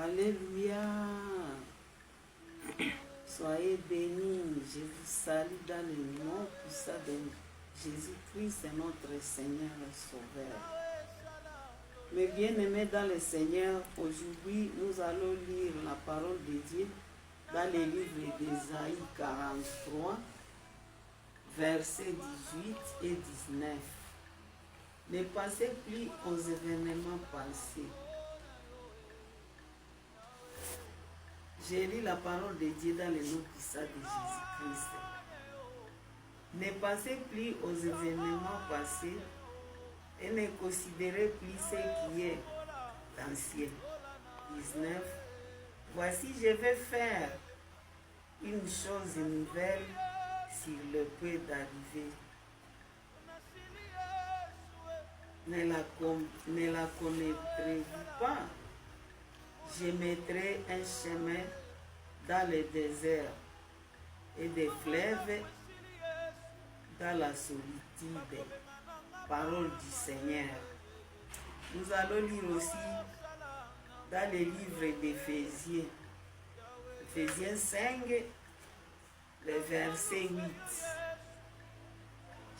Alléluia. Soyez bénis. Je vous salue dans le nom puissant de Jésus-Christ, notre Seigneur et Sauveur. Mes bien-aimés dans le Seigneur, aujourd'hui, nous allons lire la parole de Dieu dans le livre d'Ésaïe 43, versets 18 et 19. Ne pensez plus aux événements passés. J'ai lu la parole de Dieu dans le nom puissant de Jésus-Christ. Ne pensez plus aux événements passés et ne considérez plus ce qui est ancien. 19. Voici, je vais faire une chose nouvelle s'il le peut d'arriver. Ne la connaîtrez-vous pas? Je mettrai un chemin dans le désert et des fleuves dans la solitude. Parole du Seigneur. Nous allons lire aussi dans le livre d'Éphésiens. Éphésiens 5, le verset 8.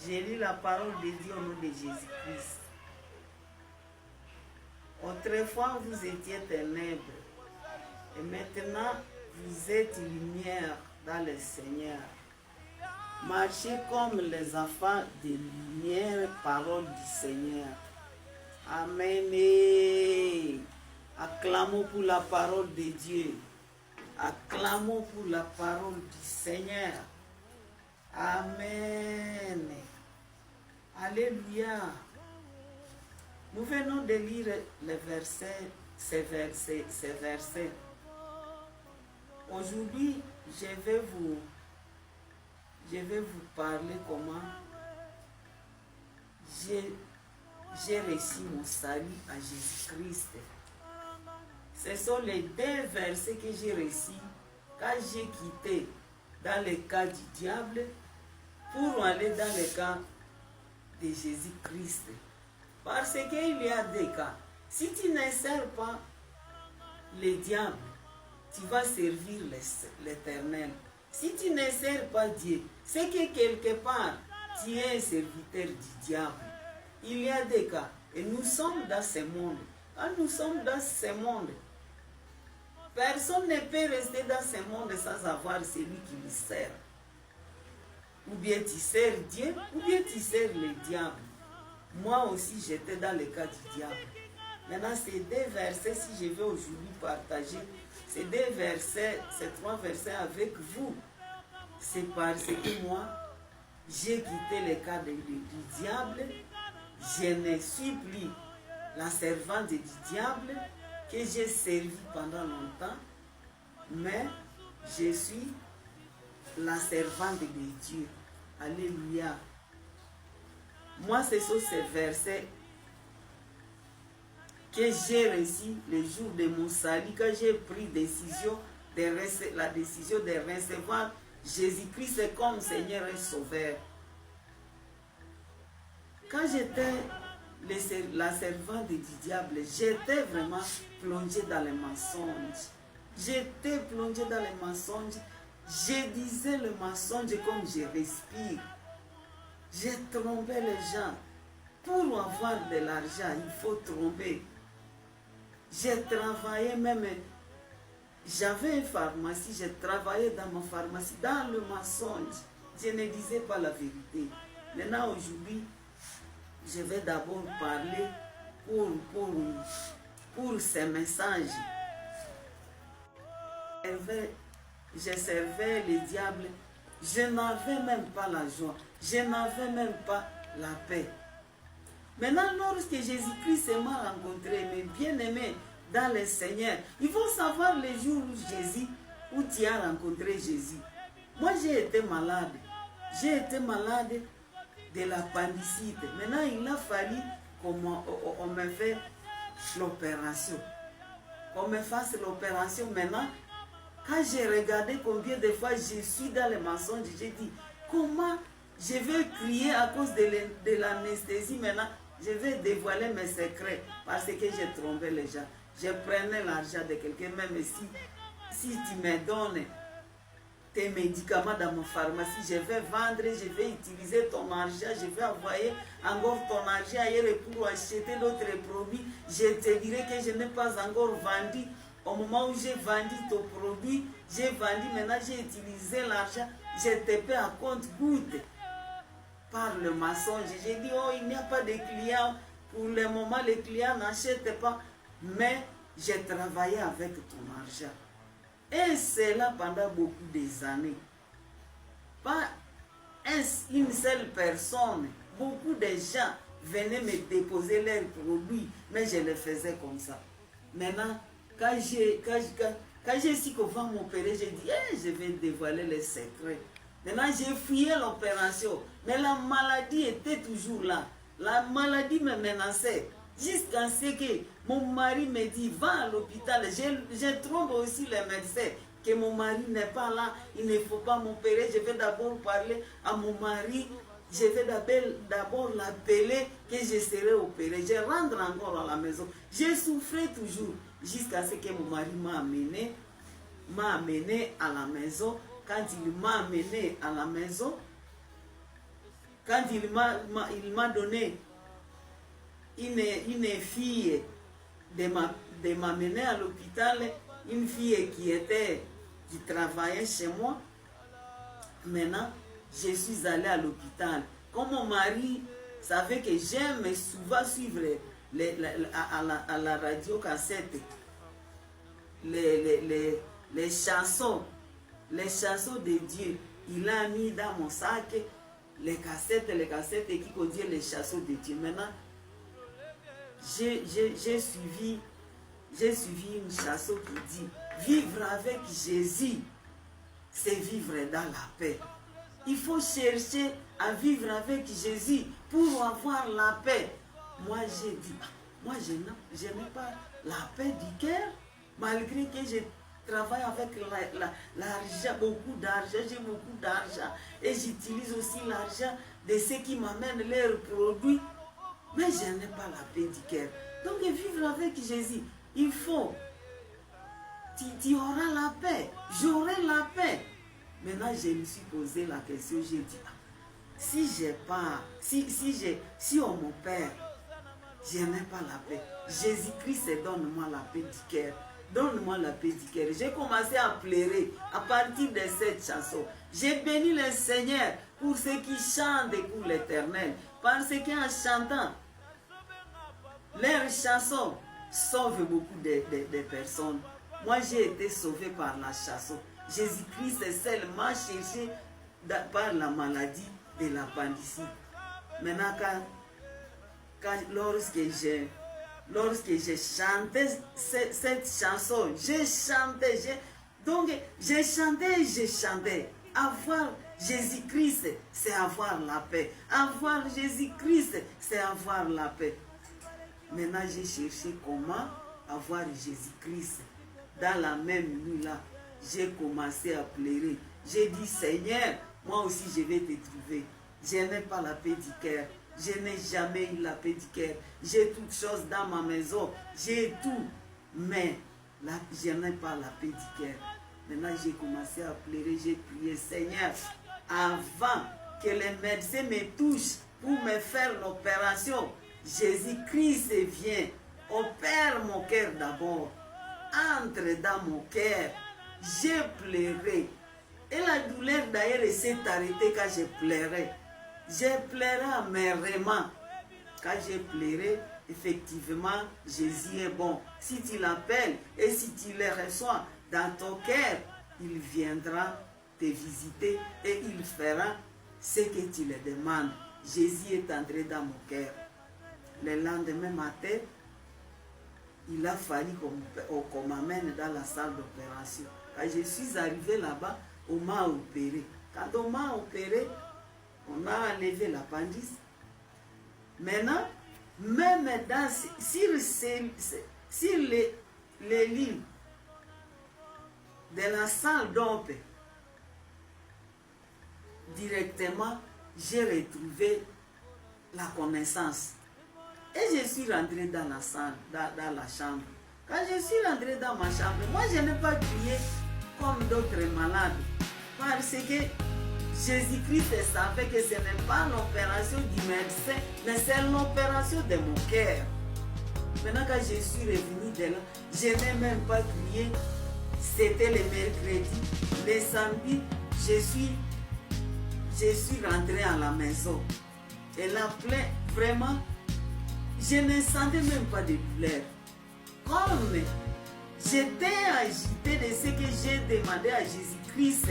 J'ai lu la parole de Dieu au nom de Jésus-Christ. Autrefois, vous étiez ténèbres, et maintenant, vous êtes lumière dans le Seigneur. Marchez comme les enfants de lumière, parole du Seigneur. Amen. Acclamons pour la parole de Dieu. Acclamons pour la parole du Seigneur. Amen. Alléluia. Nous venons de lire ces versets. Aujourd'hui, je vais vous parler comment j'ai reçu mon salut à Jésus-Christ. Ce sont les deux versets que j'ai reçus quand j'ai quitté dans le cas du diable pour aller dans le cas de Jésus-Christ. Parce qu'il y a des cas. Si tu ne sers pas le diable, tu vas servir l'Éternel. Si tu ne sers pas Dieu, c'est que quelque part, tu es un serviteur du diable. Il y a des cas. Et nous sommes dans ce monde. Quand nous sommes dans ce monde, personne ne peut rester dans ce monde sans avoir celui qui lui sert. Ou bien tu sers Dieu, ou bien tu sers le diable. Moi aussi, j'étais dans le cas du diable. Maintenant, ces deux versets, si je vais aujourd'hui partager ces deux versets, ces trois versets avec vous, c'est parce que moi, j'ai quitté le cas du diable. Je ne suis plus la servante du diable que j'ai servi pendant longtemps, mais je suis la servante de Dieu. Alléluia. Moi, ce sont ces versets que j'ai reçus le jour de mon salut, quand j'ai pris la décision de recevoir Jésus-Christ comme Seigneur et Sauveur. Quand j'étais la servante du diable, j'étais vraiment plongée dans les mensonges. J'étais plongée dans les mensonges. Je disais le mensonge comme je respire. J'ai trompé les gens. Pour avoir de l'argent, il faut tromper. J'ai travaillé même, j'avais une pharmacie, j'ai travaillé dans ma pharmacie, dans le mensonge. Je ne disais pas la vérité. Maintenant, aujourd'hui, je vais d'abord parler pour ces messages. Je servais le diable. Je n'avais même pas la joie. Je n'avais même pas la paix. Maintenant, lorsque Jésus-Christ m'a rencontré, mes bien-aimés dans le Seigneur, il faut savoir les jours où tu as rencontré Jésus. Moi, j'ai été malade. J'ai été malade de l'appendicite. Maintenant, il a fallu qu'on me fasse l'opération. Qu'on me fasse l'opération. Maintenant, quand j'ai regardé combien de fois je suis dans les mensonges, j'ai dit, comment je vais crier à cause de l'anesthésie maintenant, je vais dévoiler mes secrets parce que j'ai trompé les gens. Je prenais l'argent de quelqu'un, même si tu me donnes tes médicaments dans mon pharmacie, je vais vendre, je vais utiliser ton argent, je vais envoyer encore ton argent ailleurs pour acheter d'autres produits. Je te dirai que je n'ai pas encore vendu. Au moment où j'ai vendu ton produit, j'ai vendu, maintenant j'ai utilisé l'argent, je te paie à compte-goutte. Par le mensonge, j'ai dit, oh, il n'y a pas de clients. Pour le moment, les clients n'achètent pas, mais j'ai travaillé avec ton argent. Et c'est là pendant beaucoup des années. Pas une seule personne, beaucoup de gens venaient me déposer leurs produits, mais je le faisais comme ça. Maintenant, quand j'ai su qu'on va m'opérer, j'ai dit, je vais dévoiler les secrets. Maintenant, j'ai fouillé l'opération, mais la maladie était toujours là. La maladie me menaçait. Jusqu'à ce que mon mari me dit, va à l'hôpital. Je trompe aussi les médecins que mon mari n'est pas là, il ne faut pas m'opérer. Je vais d'abord parler à mon mari, je vais d'abord l'appeler que je serai opéré. Je rentre encore à la maison. J'ai souffert toujours jusqu'à ce que mon mari m'a amené à la maison. Quand il m'a amené à la maison, quand il m'a donné une fille de m'amener à l'hôpital, une fille qui travaillait chez moi. Maintenant, je suis allée à l'hôpital. Comme mon mari savait que j'aime souvent suivre à la radio cassette les chansons de Dieu, il a mis dans mon sac les cassettes qui contiennent les chansons de Dieu. Maintenant, j'ai suivi une chanson qui dit, vivre avec Jésus, c'est vivre dans la paix. Il faut chercher à vivre avec Jésus pour avoir la paix. Moi, j'ai dit, moi, je n'ai pas la paix du cœur, malgré que je travaille avec l'argent, beaucoup d'argent, j'ai beaucoup d'argent, et j'utilise aussi l'argent de ceux qui m'amènent leurs produits, mais je n'ai pas la paix du cœur. Donc, vivre avec Jésus, il faut, tu auras la paix, j'aurai la paix. Maintenant, je me suis posé la question, j'ai dit, si j'ai pas, si on m'opère, je n'ai pas la paix. Jésus-Christ, donne-moi la paix du cœur. Donne-moi la paix du cœur. J'ai commencé à pleurer à partir de cette chanson. J'ai béni le Seigneur pour ceux qui chantent pour l'Éternel. Parce qu'en chantant, leurs chansons sauvent beaucoup de personnes. Moi, j'ai été sauvé par la chanson. Jésus-Christ seul m'a cherché par la maladie de l'appendicite. Maintenant, lorsque j'ai chanté cette chanson, j'ai chanté. Avoir Jésus-Christ, c'est avoir la paix. Avoir Jésus-Christ, c'est avoir la paix. Maintenant, j'ai cherché comment avoir Jésus-Christ. Dans la même nuit-là, j'ai commencé à pleurer. J'ai dit, Seigneur, moi aussi je vais te trouver. Je n'ai pas la paix du cœur. Je n'ai jamais eu la paix du cœur. J'ai toutes choses dans ma maison. J'ai tout. Mais là, je n'ai pas la paix du cœur. Maintenant, j'ai commencé à pleurer. J'ai prié, Seigneur, avant que les médecins me touchent pour me faire l'opération, Jésus-Christ vient. Opère mon cœur d'abord. Entre dans mon cœur. J'ai pleuré. Et la douleur d'ailleurs s'est arrêtée quand je pleurais. J'ai pleuré amèrement. Quand j'ai pleuré, effectivement, Jésus est bon. Si tu l'appelles et si tu le reçois dans ton cœur, il viendra te visiter et il fera ce que tu le demandes. Jésus est entré dans mon cœur. Le lendemain matin, il a fallu qu'on m'amène dans la salle d'opération. Quand je suis arrivé là-bas, on m'a opéré. Quand on m'a opéré, on a enlevé l'appendice. Maintenant, même sur les lits de la salle d'opération, directement, j'ai retrouvé la connaissance. Et je suis rentrée dans la salle, dans la chambre. Quand je suis rentrée dans ma chambre, moi je n'ai pas crié comme d'autres malades. Parce que Jésus-Christ savait que ce n'est pas l'opération du médecin, mais c'est l'opération de mon cœur. Maintenant, quand je suis revenue de là, je n'ai même pas crié. C'était le mercredi. Le samedi, je suis rentrée à la maison. Et là, vraiment, je ne sentais même pas de douleur. Comme j'étais agitée de ce que j'ai demandé à Jésus-Christ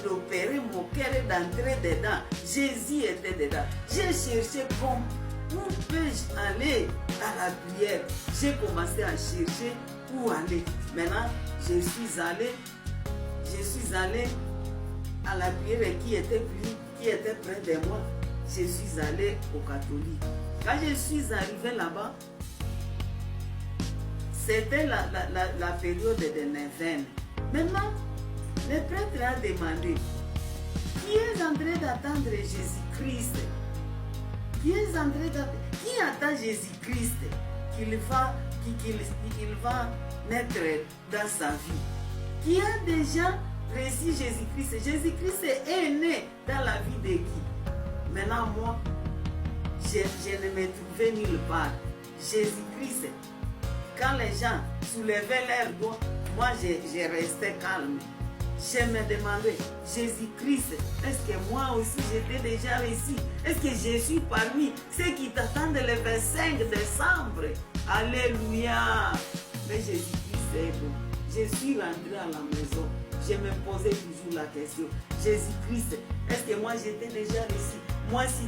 d'opérer mon cœur et d'entrer dedans. Jésus était dedans. J'ai cherché où peux-je aller à la prière. J'ai commencé à chercher où aller. Maintenant, je suis allée à la prière qui était près de moi. Je suis allée au catholique. Quand je suis arrivée là-bas, c'était la période de neuvaine. Maintenant, le prêtre a demandé, qui est en train d'attendre Jésus-Christ? Qui attend Jésus-Christ qu'il va naître dans sa vie? Qui a déjà reçu Jésus-Christ? Jésus-Christ est né dans la vie de qui? Maintenant, moi, je ne me trouvais nulle part. Jésus-Christ, quand les gens soulevaient leurs doigts, moi, je restais calme. Je me demandais, Jésus-Christ, est-ce que moi aussi j'étais déjà ici? Est-ce que je suis parmi ceux qui t'attendent le 25 décembre? Alléluia! Mais Jésus-Christ est bon. Je suis rentrée à la maison. Je me posais toujours la question, Jésus-Christ, est-ce que moi j'étais déjà ici? Moi, si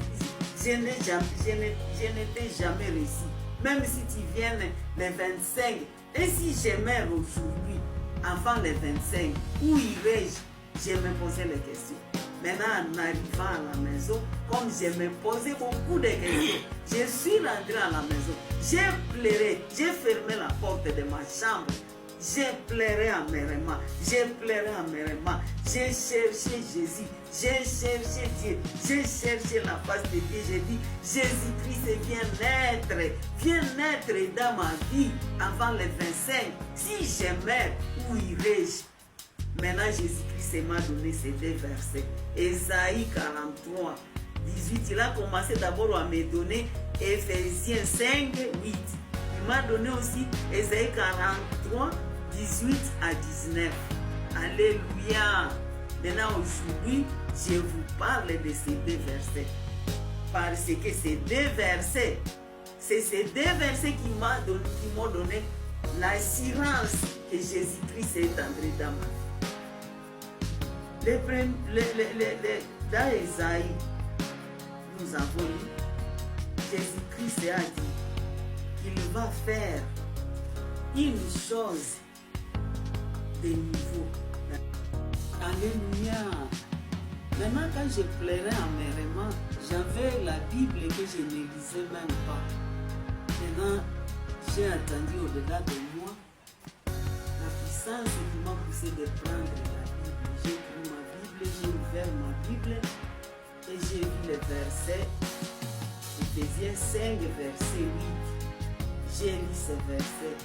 je n'étais jamais réussi. Même si tu viens le 25, et si je meurs aujourd'hui, avant le 25, où irai-je? Je me posais les questions. Maintenant, en arrivant à la maison, comme je me posais beaucoup de questions, je suis rentrée à la maison. J'ai pleuré, j'ai fermé la porte de ma chambre. J'ai pleuré amèrement, j'ai cherché Jésus, j'ai cherché Dieu, j'ai cherché la face de Dieu. J'ai dit, Jésus-Christ viens naître dans ma vie avant le 25. Si je meurs, où irai-je? Maintenant, Jésus-Christ m'a donné ces deux versets. Ésaïe 43, 18, il a commencé d'abord à me donner Éphésiens 5, 8. Il m'a donné aussi Ésaïe 43, 18 à 19. Alléluia. Maintenant, aujourd'hui, je vous parle de ces deux versets. Parce que ces deux versets, c'est ces deux versets qui m'ont donné l'assurance que Jésus-Christ est entré dans ma vie. Dans Ésaïe, nous avons lu, Jésus-Christ a dit qu'il va faire une chose de nouveau. Alléluia. Maintenant, quand je pleurais amèrement, j'avais la Bible que je ne lisais même pas. Maintenant, j'ai attendu au-delà de moi la puissance qui m'a poussé de prendre la Bible. J'ai pris ma Bible, j'ai ouvert ma Bible et j'ai vu le verset, Éphésiens 5, verset 8. J'ai lu ce verset.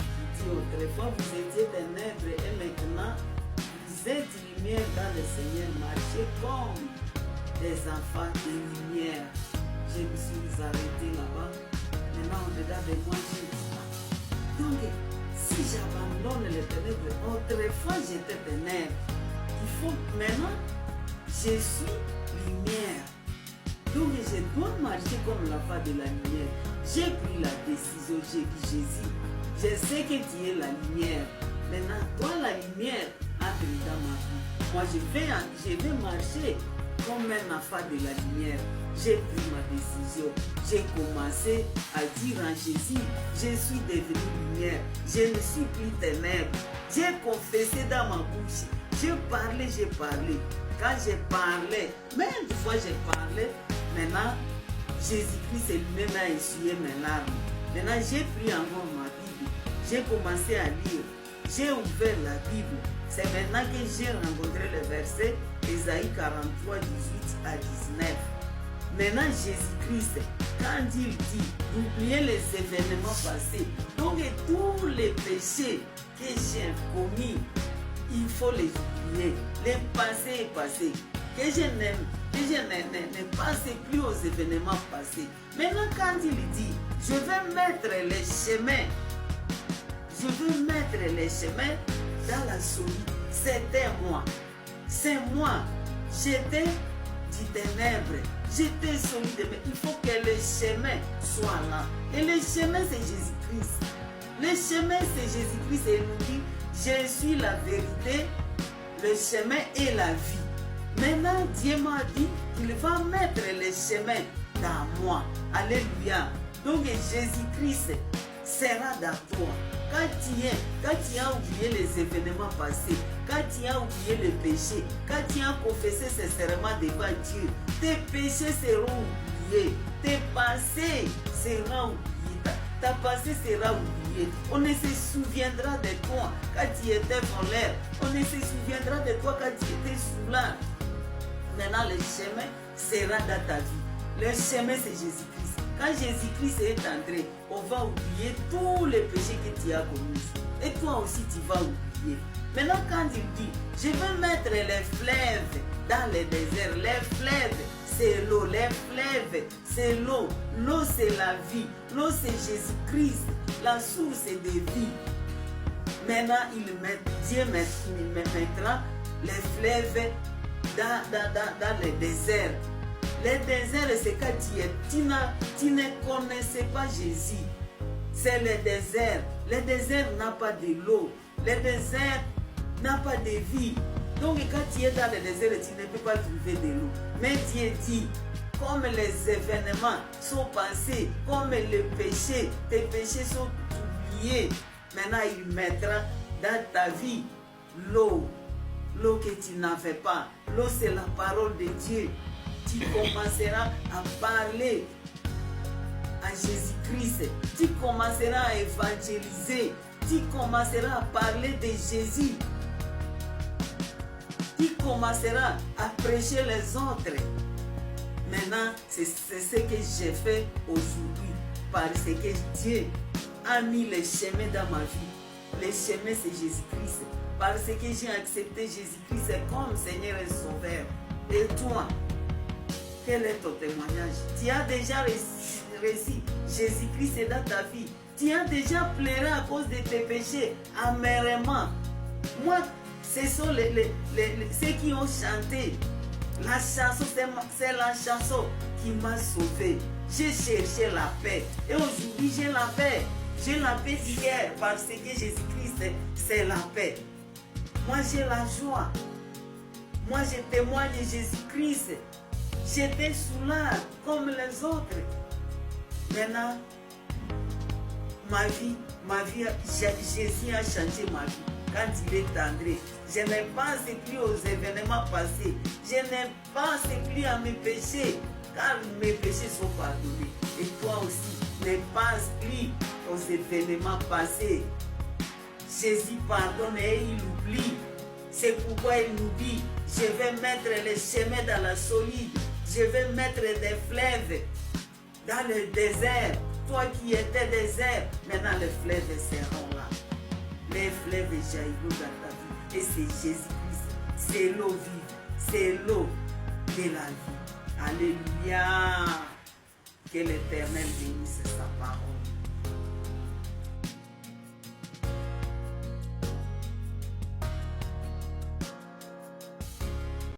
Il dit, autrefois vous étiez ténèbres et maintenant vous êtes lumière dans le Seigneur. Marchez comme des enfants de lumière. Je me suis arrêté là-bas. Maintenant, au-delà de moi, j'ai dit, donc, si j'abandonne les ténèbres, autrefois j'étais ténèbres. Il faut maintenant, je suis lumière. Donc, je dois marcher comme la voie de la lumière. J'ai pris la décision, j'ai dit, Jésus, je sais que tu es la lumière. Maintenant, toi, la lumière, entre dans ma vie. Moi, je vais marcher comme un enfant de la lumière. J'ai pris ma décision. J'ai commencé à dire en Jésus, je suis devenu lumière. Je ne suis plus ténèbres. J'ai confessé dans ma bouche. J'ai parlé. Quand j'ai parlé, même une fois j'ai parlé, maintenant, Jésus-Christ lui-même a essuyé mes larmes. Maintenant, j'ai pris encore ma Bible. J'ai commencé à lire. J'ai ouvert la Bible. C'est maintenant que j'ai rencontré le verset Ésaïe 43, 18 à 19. Maintenant, Jésus-Christ, quand il dit d'oublier les événements passés, donc tous les péchés que j'ai commis, il faut les oublier. Les passés est passé. Que je ne passe plus aux événements passés. Maintenant, quand il dit, je vais mettre les chemins, dans la solitude. C'était moi. C'est moi. J'étais du ténèbre. J'étais solide. Mais il faut que le chemin soit là. Et le chemin, c'est Jésus-Christ. Le chemin, c'est Jésus-Christ. Et il nous dit, je suis la vérité, le chemin et la vie. Maintenant, Dieu m'a dit qu'il va mettre le chemin dans moi. Alléluia. Donc, Jésus-Christ sera dans toi. Quand tu as oublié les événements passés, quand tu as oublié le péché, quand tu as confessé sincèrement devant Dieu, tes péchés seront oubliés, tes passés seront oubliés, ta passé sera oubliée. On ne se souviendra de toi quand tu étais voleur, on ne se souviendra de toi quand tu étais soulard. Maintenant, le chemin sera dans ta vie. Le chemin, c'est Jésus-Christ. Quand Jésus-Christ est entré, on va oublier tous les péchés que tu as commis. Et toi aussi, tu vas oublier. Maintenant, quand il dit, je vais mettre les fleuves dans les déserts. Les fleuves, c'est l'eau. Les fleuves, c'est l'eau. L'eau, c'est la vie. L'eau, c'est Jésus-Christ, la source de vie. Maintenant, Dieu mettra les fleuves dans les déserts. Les déserts, c'est quand tu ne connaissais pas Jésus. C'est le désert. Le désert n'a pas de l'eau. Le désert n'a pas de vie. Donc quand tu es dans le désert, tu ne peux pas trouver de l'eau. Mais Dieu dit, comme les événements sont passés, comme les péchés, tes péchés sont oubliés, maintenant il mettra dans ta vie l'eau. L'eau que tu n'avais pas. L'eau, c'est la parole de Dieu. Tu commenceras à parler à Jésus-Christ. Tu commenceras à évangéliser. Tu commenceras à parler de Jésus. Tu commenceras à prêcher les autres. Maintenant, c'est ce que j'ai fait aujourd'hui. Parce que Dieu a mis les chemins dans ma vie. Les chemins, c'est Jésus-Christ. Parce que j'ai accepté Jésus-Christ comme Seigneur et Sauveur. Et toi, quel est ton témoignage? Tu as déjà réussi. Jésus-Christ est dans ta vie. Tu as déjà pleuré à cause de tes péchés amèrement. Moi, ce sont ceux qui ont chanté. La chanson, c'est la chanson qui m'a sauvé. J'ai cherché la paix. Et aujourd'hui, j'ai la paix. J'ai la paix d'hier parce que Jésus-Christ, c'est la paix. Moi, j'ai la joie. Moi, je témoigne de Jésus-Christ. J'étais soulard comme les autres. Maintenant, ma vie, Jésus a changé ma vie. Quand il est entré, je ne pense plus aux événements passés. Je ne pense plus à mes péchés, car mes péchés sont pardonnés. Et toi aussi, ne pense plus aux événements passés. Jésus pardonne et il oublie. C'est pourquoi il nous dit, je vais mettre les chemins dans la solide. Je vais mettre des fleuves dans le désert. Toi qui étais désert, maintenant les fleuves seront là. Les fleuves jailliront dans ta vie. Et c'est Jésus-Christ. C'est l'eau vive. C'est l'eau de la vie. Alléluia. Que l'Éternel bénisse sa parole.